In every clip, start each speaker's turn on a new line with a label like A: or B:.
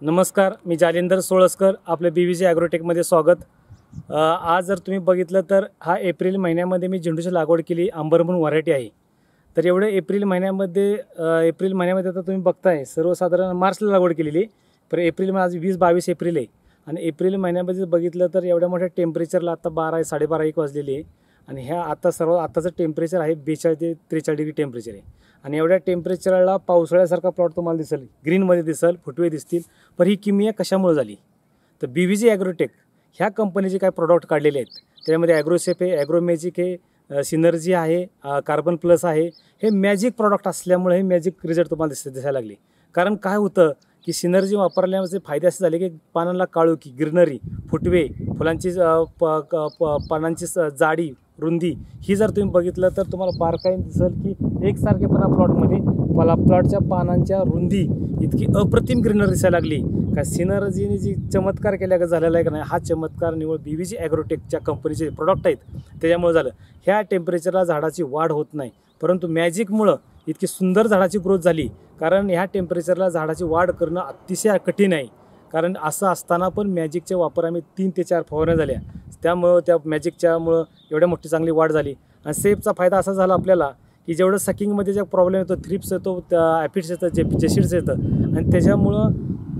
A: नमस्कार, मी जालिंदर सोळस्कर. आपल्या BVG ॲग्रोटेकमध्ये स्वागत. आज जर तुम्ही बघितलं तर हा एप्रिल महिन्यामध्ये मी झेंडूची लागवड केली. आंबर म्हणून व्हरायटी आहे. तर एवढे एप्रिल महिन्यामध्ये आता तुम्ही बघताय सर्वसाधारण मार्चला लागवड केलेली, पण एप्रिलमध्ये आज 20-22 एप्रिल आहे आणि एप्रिल महिन्यामध्ये बघितलं तर एवढ्या मोठ्या टेम्परेचरला आता 12 12:30 1 वाजलेली आहे आणि ह्या आताचं टेम्परेचर आहे 42 ते 43 डिग्री टेम्परेचर आहे आणि एवढ्या टेम्परेचरला पावसाळ्यासारखा प्लॉट तुम्हाला दिसेल, ग्रीनमध्ये दिसेल, फुटवे दिसतील. पण ही किमया कशामुळे झाली तर BVG ॲग्रोटेक ह्या कंपनीचे काय प्रोडक्ट काढलेले आहेत. त्यामध्ये ॲग्रोसेफ आहे, ॲग्रोमॅजिक आहे, सिनर्जी आहे, कार्बन प्लस आहे. हे मॅजिक प्रॉडक्ट असल्यामुळे हे मॅजिक रिझल्ट तुम्हाला दिसायला लागले. कारण काय होतं की सिनर्जी वापरल्याचे फायदे असे झाले की पानांना काळोखी, ग्रीनरी, फुटवे, फुलांची पानांची जाडी, रुंदी ही जर तुम्ही बघितलं तर तुम्हाला बारकाईने दिसेल की एकसारखेपणा प्लॉटमध्ये प्लॉटच्या पानांच्या रुंदी इतकी अप्रतिम ग्रीनरी दिसायला लागली का सिनर्जीने जी चमत्कार केल्या झालेला आहे का नाही, हा चमत्कार निवळ BVG ॲग्रोटेकच्या कंपनीचे प्रोडक्ट आहेत त्याच्यामुळे झालं. ह्या टेम्परेचरला झाडाची वाढ होत नाही, परंतु मॅजिकमुळं इतकी सुंदर झाडाची ग्रोथ झाली. कारण ह्या टेम्परेचरला झाडाची वाढ करणं अतिशय कठीण आहे. कारण असं असताना पण मॅजिकचे वापर आम्ही 3 ते 4 फवारण्या झाल्या, त्यामुळं त्या मॅजिकच्यामुळं एवढ्या मोठी चांगली वाढ झाली. आणि सेफचा फायदा असा झाला आपल्याला की जेवढं सकिंगमध्ये जे प्रॉब्लेम येतो, थ्रिप्स येतो, ॲपिड्स येतं, जेसिड्स येतं आणि त्याच्यामुळं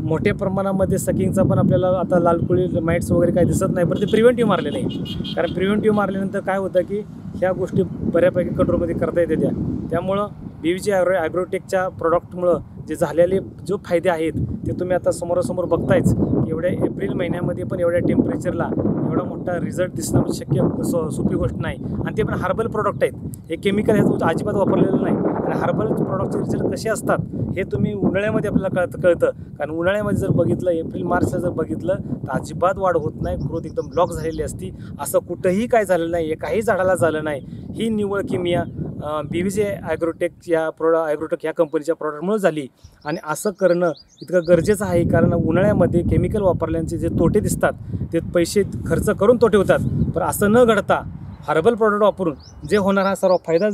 A: मोठ्या प्रमाणामध्ये सकिंगचा पण आपल्याला आता लालकुळी माइट्स वगैरे काही दिसत नाही, पण ते प्रिव्हेंटिव्ह मारलेलं आहे. कारण प्रिव्हेंटिव्ह मारल्यानंतर काय होतं की ह्या गोष्टी बऱ्यापैकी कंट्रोलमध्ये करता येते. त्यामुळं BVG ॲग्रोटेकच्या प्रॉडक्टमुळं जे झालेले जो फायदे आहेत ते तुम्ही आता समोरासमोर बघतायच. एवढ्या एप्रिल महिन्यामध्ये पण एवढ्या टेम्परेचरला एवढा मोठा रिझल्ट दिसणं म्हणजे शक्य सोपी गोष्ट नाही. आणि ते पण हर्बल प्रॉडक्ट आहेत, हे केमिकल ह्याचं अजिबात वापरलेलं नाही. आणि हर्बल प्रॉडक्टचे रिझल्ट कसे असतात हे तुम्ही उन्हाळ्यामध्ये आपल्याला कळतं. कारण उन्हाळ्यामध्ये जर बघितलं, एप्रिल-मार्चला जर बघितलं तर अजिबात वाढ होत नाही, ग्रोथ एकदम ब्लॉक झालेली असती. असं कुठंही काय झालं नाही, एकाही झाडाला झालं नाही. ही निव्वळ किमया BVG ॲग्रोटेक ह्या कंपनीच्या प्रॉडक्टमुळे झाली. आणि असं करणं इतकं गरजेचं आहे. कारण उन्हाळ्यामध्ये केमिकल वापरल्याचे जे तोटे दिसतात ते पैसे खर्च करून तोटे होतात, पण असं न घडता हर्बल प्रॉडक्ट वापरून जे होणार हा सर्व फायदा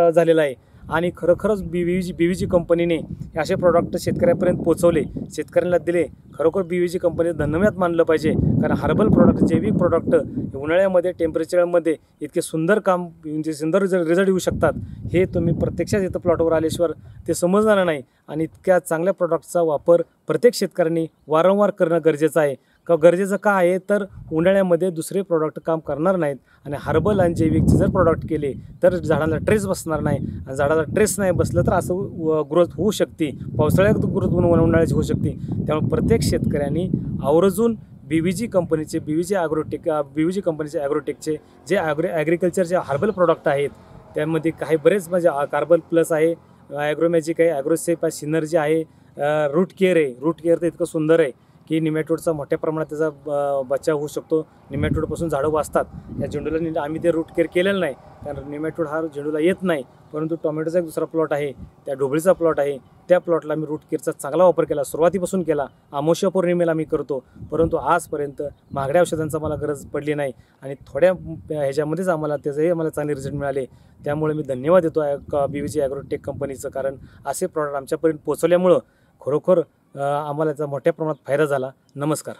A: झालेला आहे. आणि खरोखरच BVG कंपनीने असे प्रॉडक्ट शेतकऱ्यापर्यंत पोहोचवले, शेतकऱ्यांना दिले. खरोखर BVG कंपनीचं धन्यवाद मानलं पाहिजे. कारण हर्बल प्रॉडक्ट, जैविक प्रॉडक्ट उन्हाळ्यामध्ये टेम्परेचरमध्ये इतके सुंदर काम म्हणजे सुंदर रिझल्ट येऊ शकतात, हे तुम्ही प्रत्यक्षात इथं प्लॉटवर आल्याशिवाय ते समजणार नाही. आणि इतक्या चांगल्या प्रॉडक्टचा वापर प्रत्येक शेतकऱ्यांनी वारंवार करणं गरजेचं आहे. गरजेचं का आहे तर उन्हाळ्यामध्ये दुसरे प्रॉडक्ट काम करणार नाहीत आणि हर्बल आणि जैविकचे जर प्रॉडक्ट केले तर झाडाला ट्रेस बसणार नाही. आणि झाडाला ट्रेस नाही बसलं तर असं ग्रोथ होऊ शकते, पावसाळ्यात ग्रोथ उन्हाळ्याची होऊ शकते. त्यामुळे प्रत्येक शेतकऱ्यांनी आवर्जून BVG कंपनीचे ॲग्रोटेकचे जे ॲग्रिकल्चरचे हर्बल प्रॉडक्ट आहेत त्यामध्ये काही बरेच म्हणजे कार्बन प्लस आहे, ॲग्रोमॅजिक आहे, ॲग्रोसेफ आहे, सिनर्जी आहे, रूट केअर आहे. रूट केअर तर इतकं सुंदर आहे की निमॅटोडचा मोठ्या प्रमाणात त्याचा बचाव होऊ शकतो. निमॅटोडपासून झाडं वाचतात. या झेंडूला आम्ही ते रूट केअर केलेलं नाही, कारण निमॅटोड हा झेंडूला येत नाही. परंतु टोमॅटोचा एक दुसरा प्लॉट आहे, त्या ढोबळीचा प्लॉट आहे, त्या प्लॉटला मी रूट केअरचा चांगला वापर केला, सुरुवातीपासून केला. अमावस्या पौर्णिमेला मी करतो, परंतु आजपर्यंत महागड्या औषधांचा मला गरज पडली नाही आणि थोड्या ह्याच्यामध्येच आम्हाला चांगले रिझल्ट मिळाले. त्यामुळे मी धन्यवाद देतो BVG ॲग्रोटेक कंपनीचं. कारण असे प्रॉडक्ट आमच्यापर्यंत पोहोचवल्यामुळं खरोखर आम्हाला याचा मोठ्या प्रमाणात फायदा झाला. नमस्कार.